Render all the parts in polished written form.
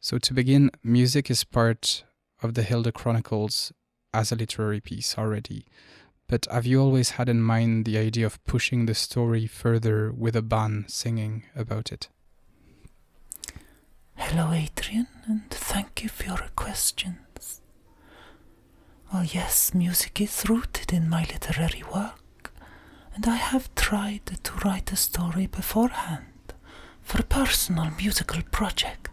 So to begin, music is part of the Hyldr Chronicles as a literary piece already. But have you always had in mind the idea of pushing the story further with a band singing about it? Hello, Adrien, and thank you for your questions. Well, yes, music is rooted in my literary work, and I have tried to write a story beforehand for a personal musical project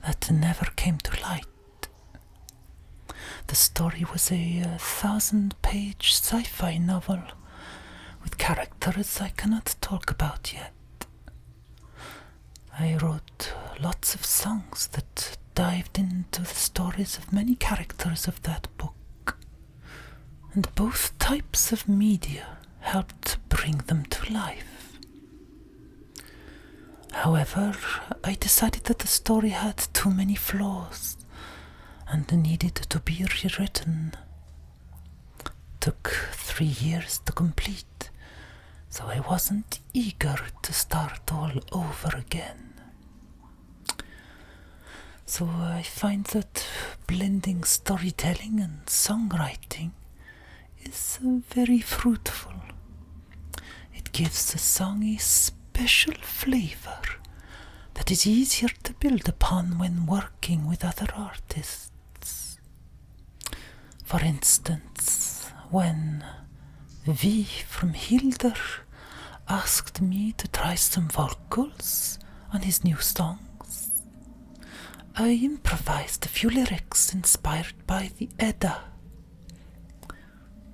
that never came to light. The story was a 1,000-page sci-fi novel with characters I cannot talk about yet. I wrote lots of songs that dived into the stories of many characters of that book, and both types of media helped bring them to life. However, I decided that the story had too many flaws and needed to be rewritten. It took 3 years to complete, so I wasn't eager to start all over again. So I find that blending storytelling and songwriting is very fruitful. It gives a song a special flavor that is easier to build upon when working with other artists. For instance, when V from Hyldr asked me to try some vocals on his new songs, I improvised a few lyrics inspired by the Edda.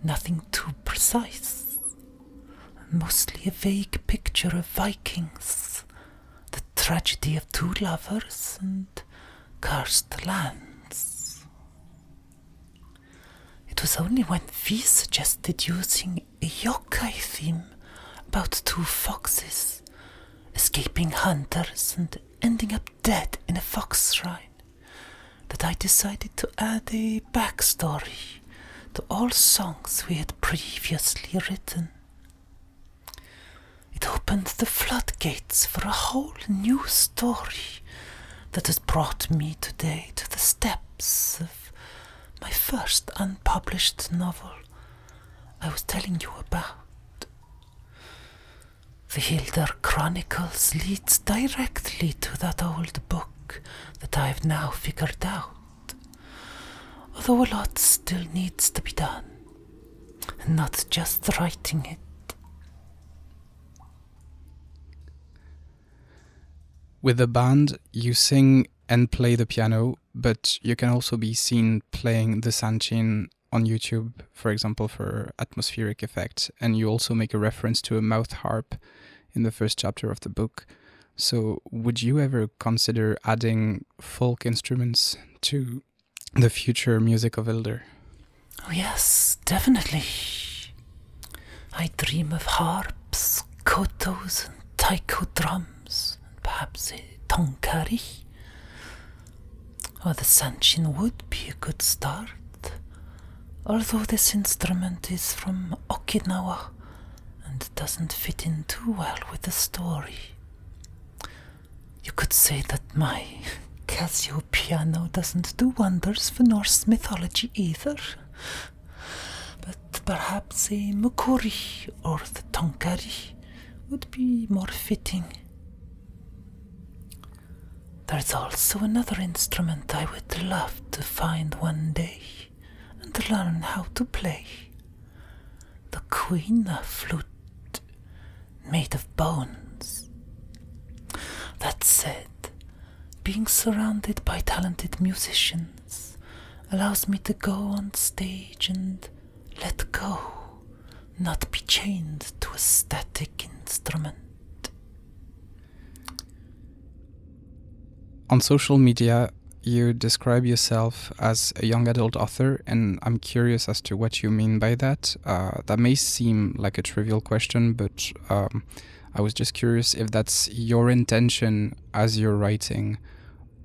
Nothing too precise, mostly a vague picture of Vikings, the tragedy of two lovers and cursed lands. It was only when V suggested using a yokai theme about two foxes escaping hunters and ending up dead in a fox shrine that I decided to add a backstory to all songs we had previously written. It opened the floodgates for a whole new story that has brought me today to the steps of my first unpublished novel I was telling you about. The Hyldr Chronicles leads directly to that old book that I have now figured out, although a lot still needs to be done, and not just writing it. With the band, you sing and play the piano, but you can also be seen playing the sanchin on YouTube, for example, for atmospheric effect, and you also make a reference to a mouth harp in the first chapter of the book. So would you ever consider adding folk instruments to the future music of Hyldr? Oh yes, definitely. I dream of harps, kotos and taiko drums, and perhaps a tonkari. Or the sanchin would be a good start, although this instrument is from Okinawa and doesn't fit in too well with the story. You could say that my Casio piano doesn't do wonders for Norse mythology either, but perhaps a mukuri or the tonkari would be more fitting. There's also another instrument I would love to find one day and learn how to play. The quina flute, made of bones. That said, being surrounded by talented musicians allows me to go on stage and let go, not be chained to a static instrument. On social media, you describe yourself as a young adult author, and I'm curious as to what you mean by that. That may seem like a trivial question, but I was just curious if that's your intention as you're writing,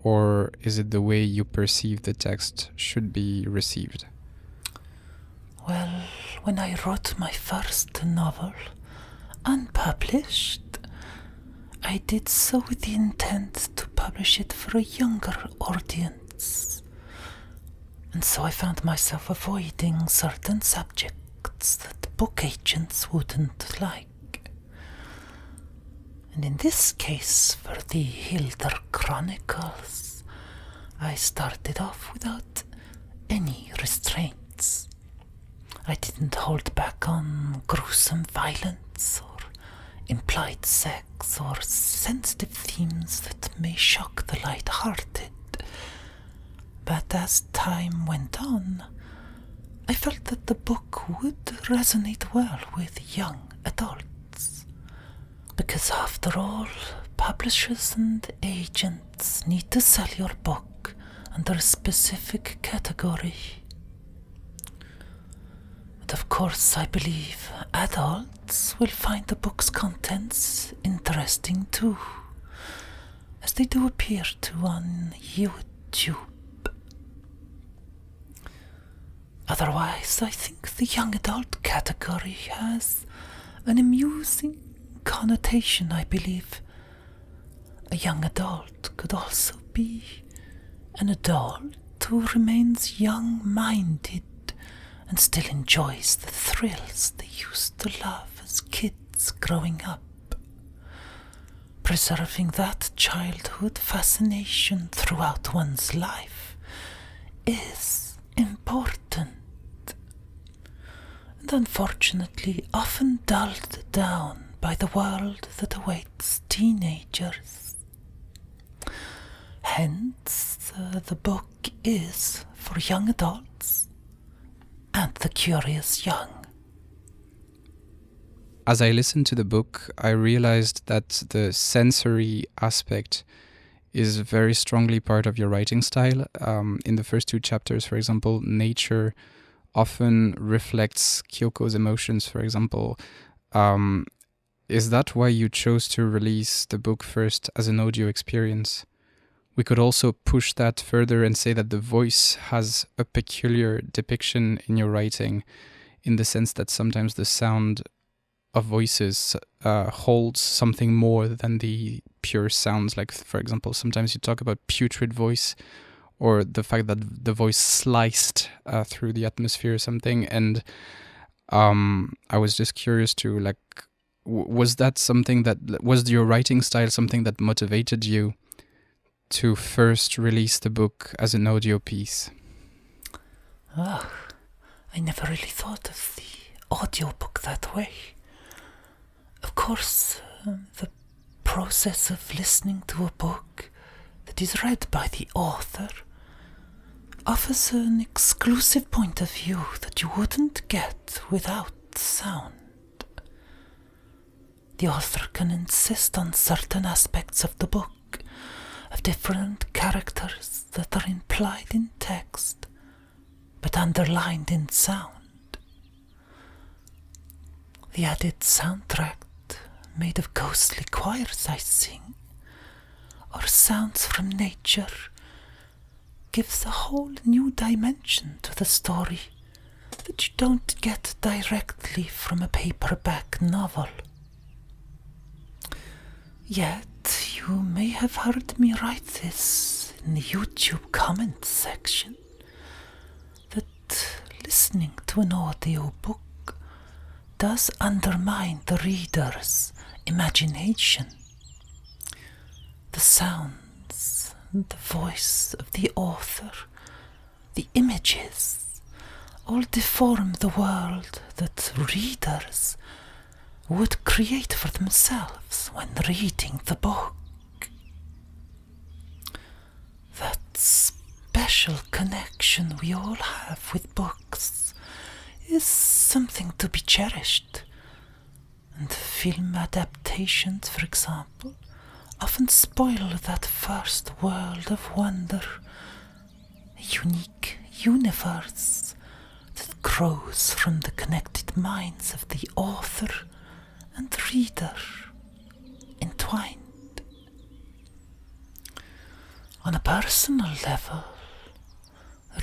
or is it the way you perceive the text should be received? Well, when I wrote my first novel, unpublished, I did so with the intent to publish it for a younger audience. And so I found myself avoiding certain subjects that book agents wouldn't like. And in this case, for the Hyldr Chronicles, I started off without any restraints. I didn't hold back on gruesome violence or implied sex or sensitive themes that may shock the light-hearted. But as time went on, I felt that the book would resonate well with young adults. Because after all, publishers and agents need to sell your book under a specific category. And of course, I believe adults will find the book's contents interesting too, as they do appear to on YouTube. Otherwise, I think the young adult category has an amusing connotation, I believe. A young adult could also be an adult who remains young-minded and still enjoys the thrills they used to love as kids growing up. Preserving that childhood fascination throughout one's life is important, and unfortunately often dulled down by the world that awaits teenagers. Hence, the book is for young adults and the curious young. As I listened to the book, I realized that the sensory aspect is very strongly part of your writing style. In the first 2 chapters, for example, nature often reflects Kyoko's emotions, for example. Is that why you chose to release the book first as an audio experience? We could also push that further and say that the voice has a peculiar depiction in your writing, in the sense that sometimes the sound of voices holds something more than the pure sounds. Like, for example, sometimes you talk about putrid voice, or the fact that the voice sliced through the atmosphere or something. And I was just curious to, like, was your writing style something that motivated you to first release the book as an audio piece? Oh, I never really thought of the audiobook that way. Of course, the process of listening to a book that is read by the author offers an exclusive point of view that you wouldn't get without sound. The author can insist on certain aspects of the book, of different characters that are implied in text, but underlined in sound. The added soundtrack, made of ghostly choirs I sing, or sounds from nature, gives a whole new dimension to the story that you don't get directly from a paperback novel. Yet, you may have heard me write this in the YouTube comment section, that listening to an audio book does undermine the reader's imagination. The sounds, the voice of the author, the images, all deform the world that readers would create for themselves when reading the book. That special connection we all have with books is something to be cherished, and film adaptations, for example, often spoil that first world of wonder, a unique universe that grows from the connected minds of the author and reader entwined. On a personal level,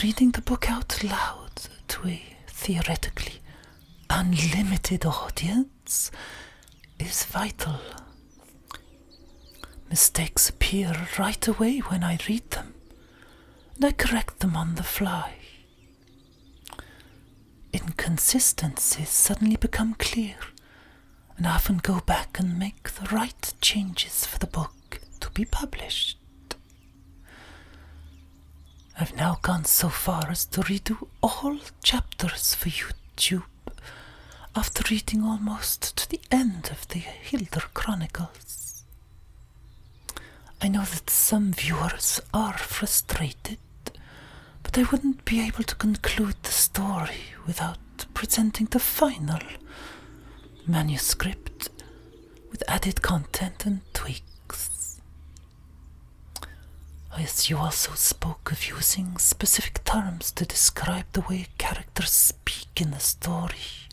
reading the book out loud to a theoretically unlimited audience is vital. Mistakes appear right away when I read them, and I correct them on the fly. Inconsistencies suddenly become clear, and I often go back and make the right changes for the book to be published. I've now gone so far as to redo all chapters for YouTube after reading almost to the end of the Hyldr Chronicles. I know that some viewers are frustrated, but I wouldn't be able to conclude the story without presenting the final manuscript with added content and tweaks. Yes, you also spoke of using specific terms to describe the way characters speak in the story.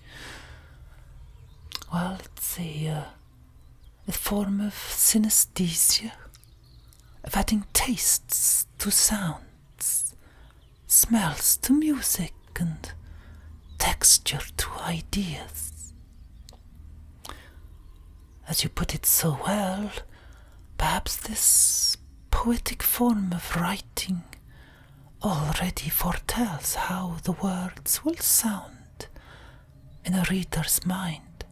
Well, it's a form of synesthesia, of adding tastes to sounds, smells to music, and texture to ideas. As you put it so well, perhaps this poetic form of writing already foretells how the words will sound in a reader's mind.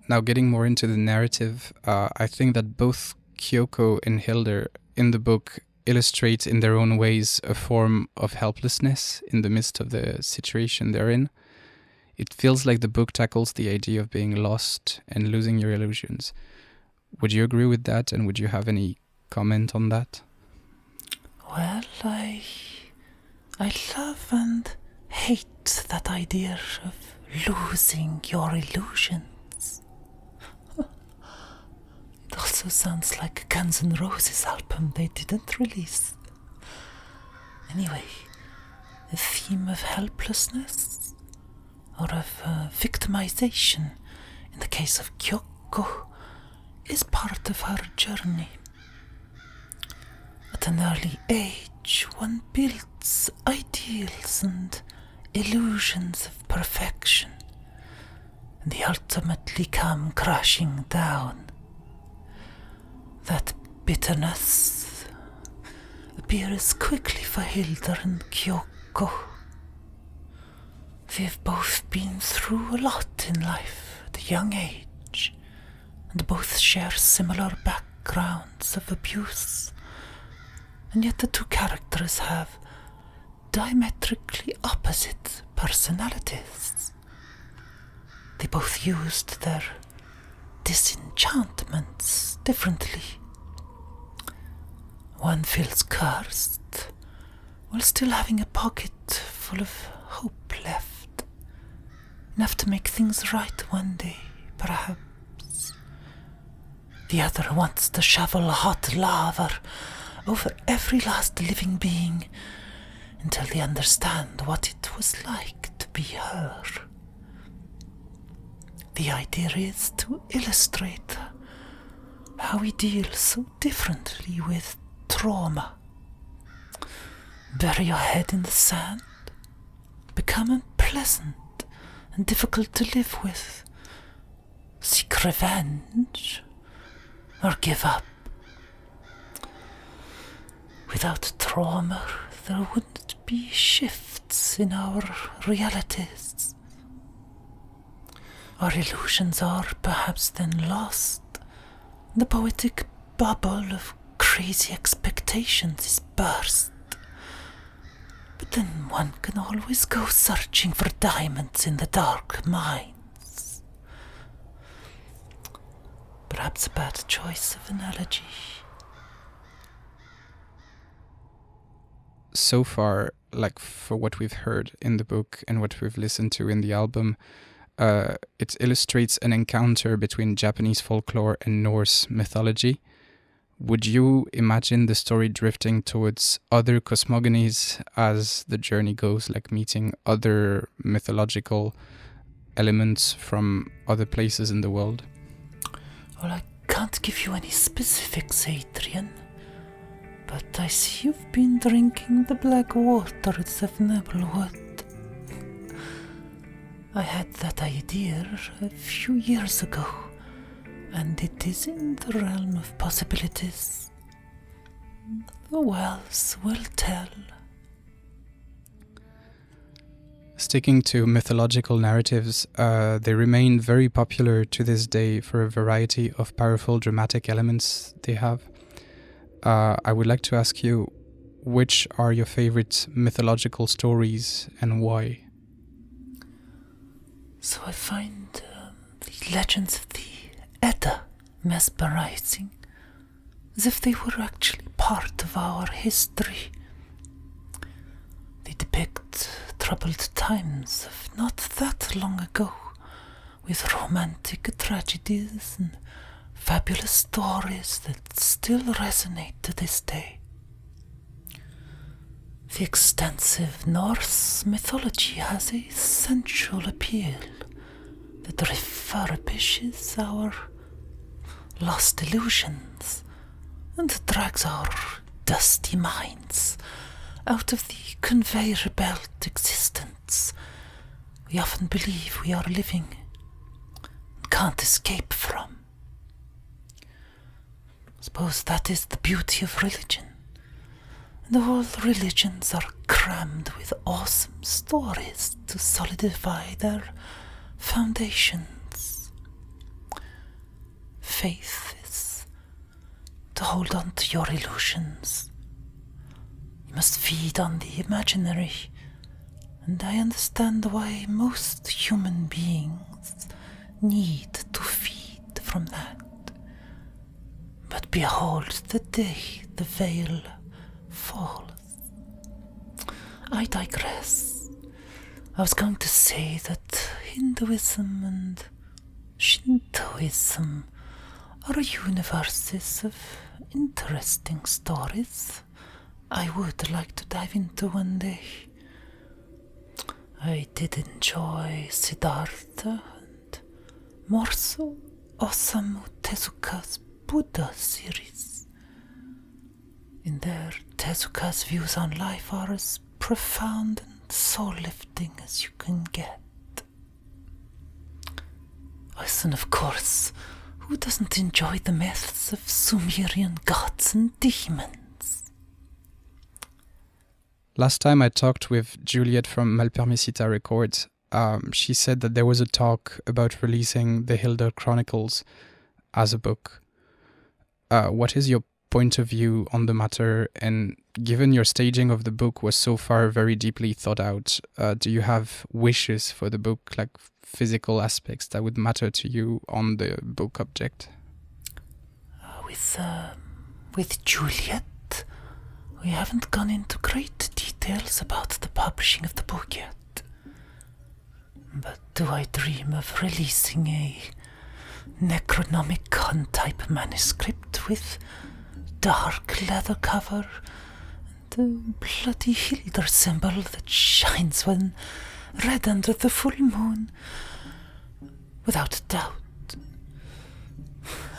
Now, getting more into the narrative, I think that both Kyoko and Hyldr in the book illustrate in their own ways a form of helplessness in the midst of the situation they're in. It feels like the book tackles the idea of being lost and losing your illusions. Would you agree with that, and would you have any comment on that? Well, I love and hate that idea of losing your illusions. It also sounds like a Guns N' Roses album they didn't release. Anyway, the theme of helplessness, or of victimization, in the case of Kyoko, is part of her journey. At an early age, one builds ideals and illusions of perfection, and they ultimately come crashing down. That bitterness appears quickly for Hyldr and Kyoko. They've both been through a lot in life at a young age, and both share similar backgrounds of abuse, and yet the two characters have diametrically opposite personalities. They both used their disenchantments differently. One feels cursed while still having a pocket full of hope left, enough to make things right one day, perhaps. The other wants to shovel hot lava over every last living being until they understand what it was like to be her. The idea is to illustrate how we deal so differently with trauma. Bury your head in the sand, become unpleasant and difficult to live with, seek revenge, or give up. Without trauma, there wouldn't be shifts in our realities. Our illusions are perhaps then lost. The poetic bubble of crazy expectations is burst. But then one can always go searching for diamonds in the dark mines. Perhaps a bad choice of analogy. So far, like for what we've heard in the book and what we've listened to in the album, it illustrates an encounter between Japanese folklore and Norse mythology. Would you imagine the story drifting towards other cosmogonies as the journey goes, like meeting other mythological elements from other places in the world? Well, I can't give you any specifics, Adrien, but I see you've been drinking the black waters of Nebelwood. I had that idea a few years ago, and it is in the realm of possibilities. The wells will tell. Sticking to mythological narratives, they remain very popular to this day for a variety of powerful dramatic elements they have. I would like to ask you, which are your favorite mythological stories and why? So I find the legends of the Edda mesmerizing, as if they were actually part of our history. They depict troubled times of not that long ago, with romantic tragedies and fabulous stories that still resonate to this day. The extensive Norse mythology has a sensual appeal that refurbishes our lost illusions and drags our dusty minds out of the conveyor belt existence we often believe we are living and can't escape from. I suppose that is the beauty of religion. And all religions are crammed with awesome stories to solidify their foundations. Faith is to hold on to your illusions. You must feed on the imaginary, and I understand why most human beings need to feed from that. But behold the day the veil falls. I digress. I was going to say that Hinduism and Shintoism are universes of interesting stories I would like to dive into one day. I did enjoy Siddhartha and more so Osamu Tezuka's Buddha series. In there, Tezuka's views on life are as profound and soul-lifting as you can get. And of course, who doesn't enjoy the myths of Sumerian gods and demons? Last time I talked with Juliet from Malpermisita Records, she said that there was a talk about releasing the Hyldr Chronicles as a book. What is your point of view on the matter? And given your staging of the book was so far very deeply thought out, do you have wishes for the book, like physical aspects that would matter to you on the book object? With Juliet, we haven't gone into great details about the publishing of the book yet. But do I dream of releasing a Necronomicon type manuscript with dark leather cover and a bloody Hyldr symbol that shines when read under the full moon? Without a doubt.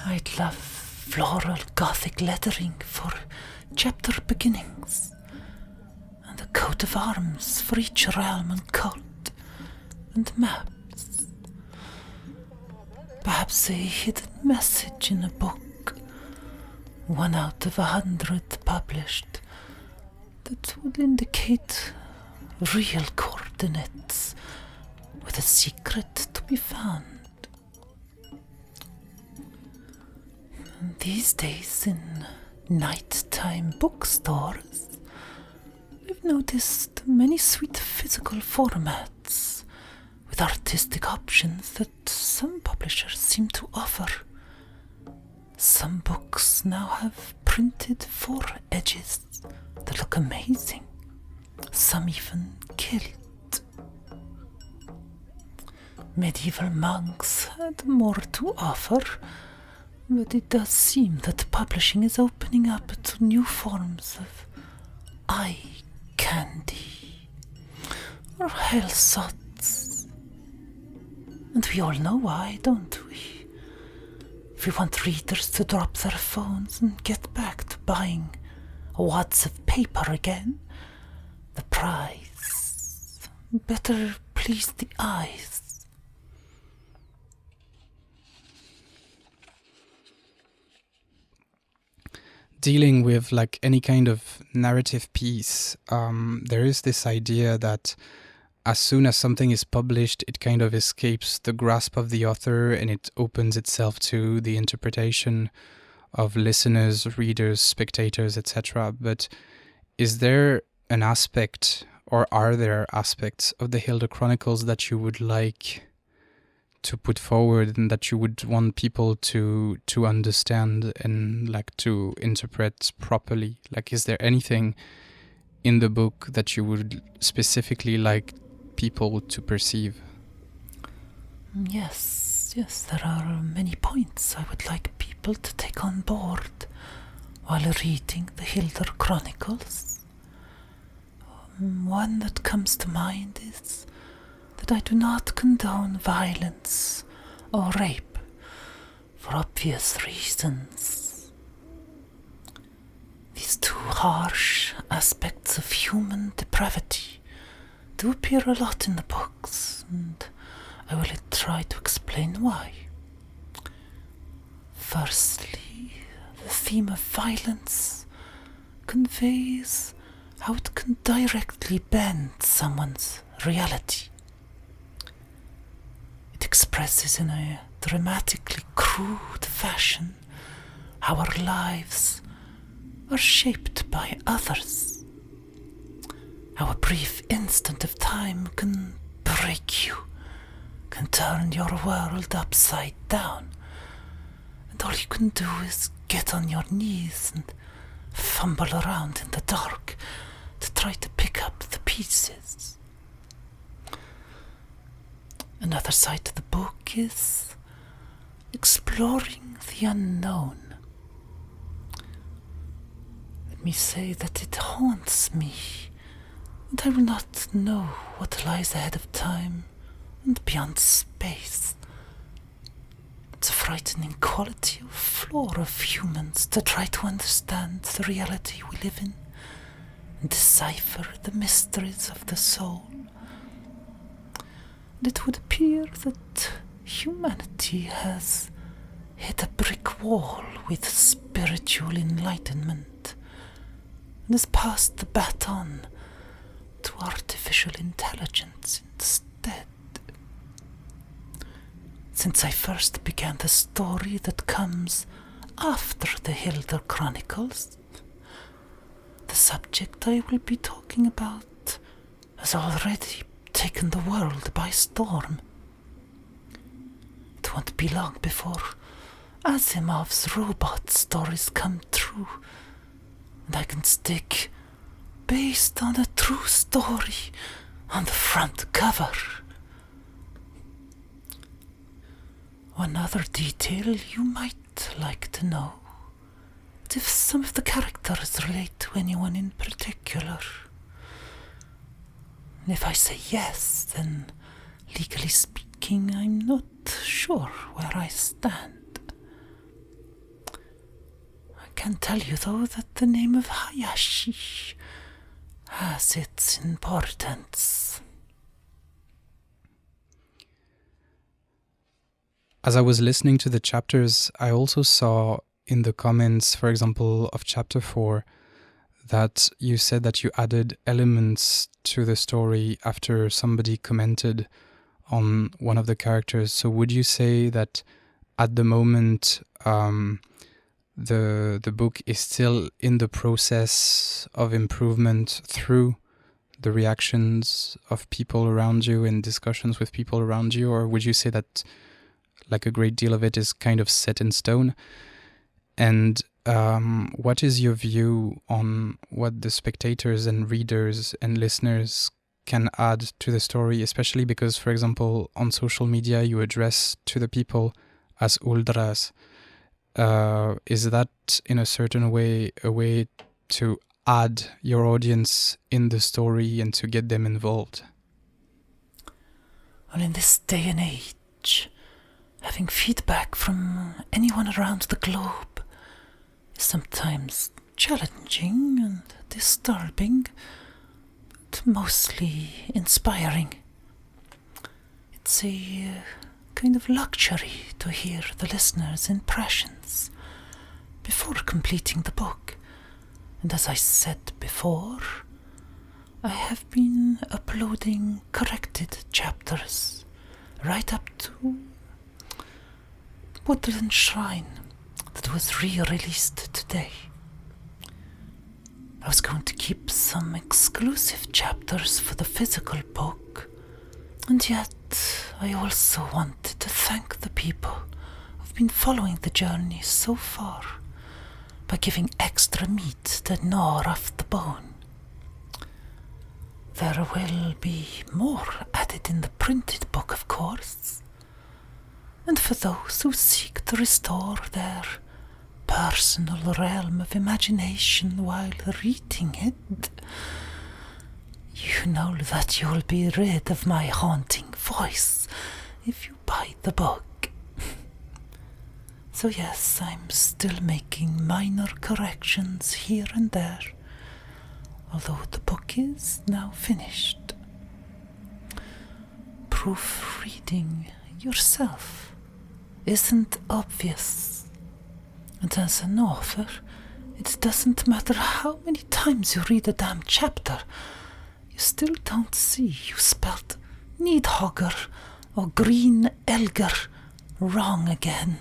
I'd love floral gothic lettering for chapter beginnings, and a coat of arms for each realm and cult, and maps. Perhaps a hidden message in a book, 1 out of 100 published, that would indicate real coordinates with a secret to be found. These days in nighttime bookstores, we've noticed many sweet physical formats with artistic options that some publishers seem to offer. Some books now have printed foredges that look amazing, some even gilt. Medieval monks had more to offer, but it does seem that publishing is opening up to new forms of eye candy or hell sots. And we all know why, don't we? If we want readers to drop their phones and get back to buying wads of paper again, the price better please the eyes. dealing with like any kind of narrative piece, there is this idea that as soon as something is published, it kind of escapes the grasp of the author and it opens itself to the interpretation of listeners, readers, spectators, etc. But is there an aspect, or are there aspects of the Hyldr Chronicles that you would like to put forward and that you would want people to understand and like to interpret properly? Like, is there anything in the book that you would specifically like people to perceive? Yes, there are many points I would like people to take on board while reading the Hyldr Chronicles. One that comes to mind is that I do not condone violence or rape for obvious reasons. These two harsh aspects of human depravity do appear a lot in the books, and I will try to explain why. Firstly, the theme of violence conveys how it can directly bend someone's reality. It expresses in a dramatically crude fashion how our lives are shaped by others. How a brief instant of time can break you, can turn your world upside down, and all you can do is get on your knees and fumble around in the dark to try to pick up the pieces. Another side of the book is exploring the unknown. Let me say that it haunts me, and I will not know what lies ahead of time and beyond space. It's a frightening quality of flaw of humans to try to understand the reality we live in and decipher the mysteries of the soul. And it would appear that humanity has hit a brick wall with spiritual enlightenment and has passed the baton to artificial intelligence instead. Since I first began the story that comes after the Hyldr Chronicles, the subject I will be talking about has already taken the world by storm. It won't be long before Asimov's robot stories come true, and I can stick "based on a true story" on the front cover. One other detail you might like to know is if some of the characters relate to anyone in particular. And if I say yes, then legally speaking, I'm not sure where I stand. I can tell you though that the name of Hayashi has its importance. As I was listening to the chapters, I also saw in the comments, for example, of chapter 4, that you said that you added elements to the story after somebody commented on one of the characters. So would you say that at the moment the book is still in the process of improvement through the reactions of people around you and discussions with people around you? Or would you say that like a great deal of it is kind of set in stone? And what is your view on what the spectators and readers and listeners can add to the story, especially because, for example, on social media you address to the people as Hyldras. Is that in a certain way a way to add your audience in the story and to get them involved? Well, in this day and age, having feedback from anyone around the globe is sometimes challenging and disturbing, but mostly inspiring. It's a kind of luxury to hear the listener's impressions before completing the book, And as I said before, I have been uploading corrected chapters right up to Woodland Shrine that was re-released today. I was going to keep some exclusive chapters for the physical book, and yet I also wanted to thank the people who've been following the journey so far by giving extra meat to gnaw off the bone. There will be more added in the printed book, of course, and for those who seek to restore their personal realm of imagination while reading it, you know that you'll be rid of my haunting voice if you buy the book. So yes, I'm still making minor corrections here and there, although the book is now finished. Proofreading yourself isn't obvious, and as an author, it doesn't matter how many times you read a damn chapter, you still don't see you spelled Needhogger or Green Elger wrong again.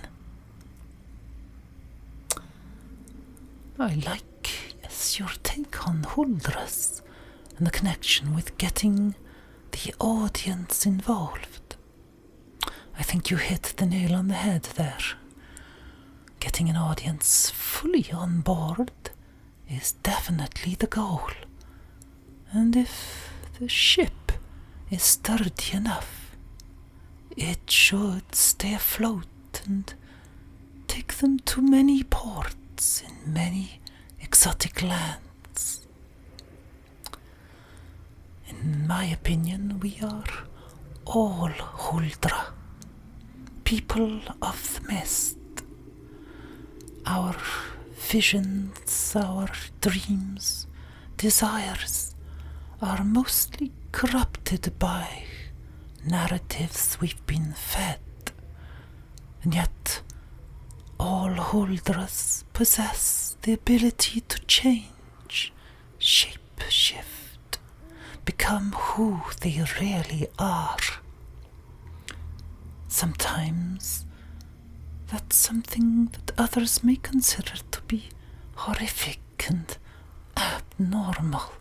I like, yes, your take on Hyldr and the connection with getting the audience involved. I think you hit the nail on the head there. Getting an audience fully on board is definitely the goal. And if the ship is sturdy enough, it should stay afloat and take them to many ports in many exotic lands. In my opinion, we are all Hyldr, people of the mist. Our visions, our dreams, desires are mostly corrupted by narratives we've been fed, and yet all Hyldrs possess the ability to change, shape-shift, become who they really are. Sometimes that's something that others may consider to be horrific and abnormal.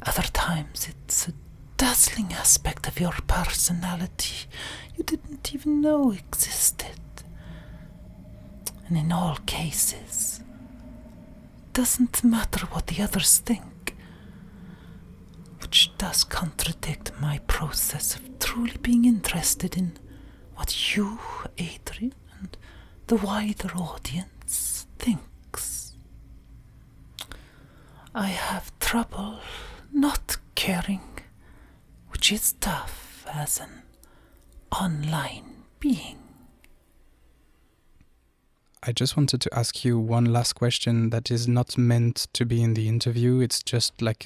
Other times it's a dazzling aspect of your personality you didn't even know existed. And in all cases, it doesn't matter what the others think, which does contradict my process of truly being interested in what you, Adrien, and the wider audience thinks. I have trouble not caring, which is tough as an online being. I just wanted to ask you one last question that is not meant to be in the interview. It's just like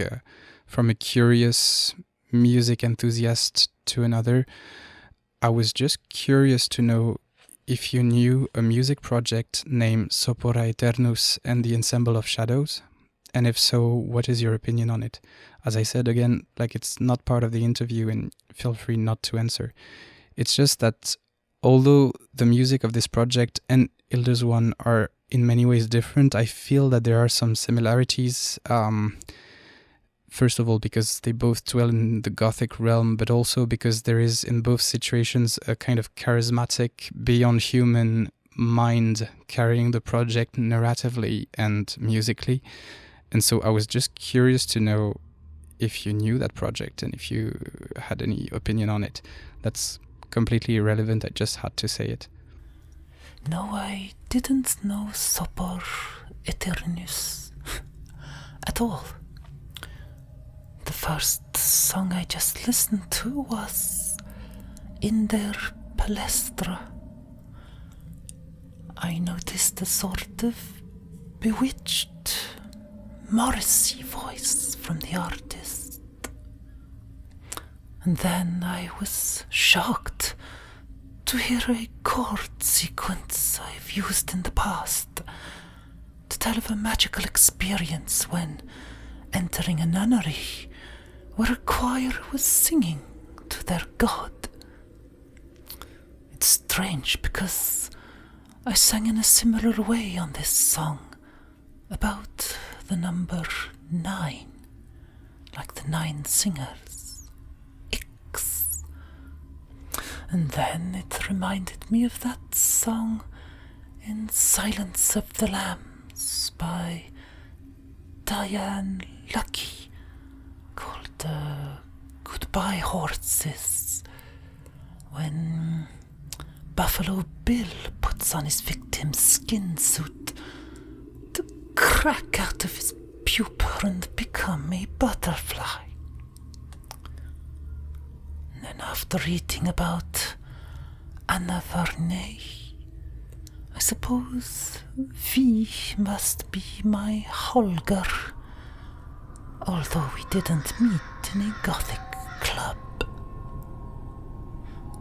from a curious music enthusiast to another. I was just curious to know if you knew a music project named Sopor Æternus and the Ensemble of Shadows, and if so, what is your opinion on it? As I said again, like it's not part of the interview and feel free not to answer. It's just that although the music of this project and Hyldr's one are in many ways different, I feel that there are some similarities. First of all, because they both dwell in the gothic realm, but also because there is in both situations a kind of charismatic, beyond human mind carrying the project narratively and musically. And so I was just curious to know if you knew that project and if you had any opinion on it. That's completely irrelevant, I just had to say it. No, I didn't know Sopor Æternus at all. The first song I just listened to was Hyldr Palestra. I noticed a sort of bewitched Morrissey voice from the artist. And then I was shocked to hear a chord sequence I've used in the past, to tell of a magical experience when entering a nunnery where a choir was singing to their god. It's strange because I sang in a similar way on this song about the number 9, like the 9 singers. X. And then it reminded me of that song in Silence of the Lambs by Diane Lucky called Goodbye Horses, when Buffalo Bill puts on his victim's skin suit to crack out of his pupa and become a butterfly. And then after reading about Anna Varney, I suppose V must be my Hyldr, although we didn't meet in a gothic club.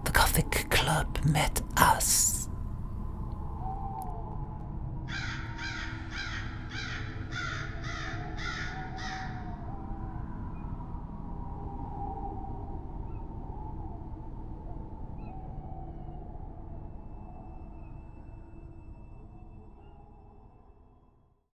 The gothic club met us.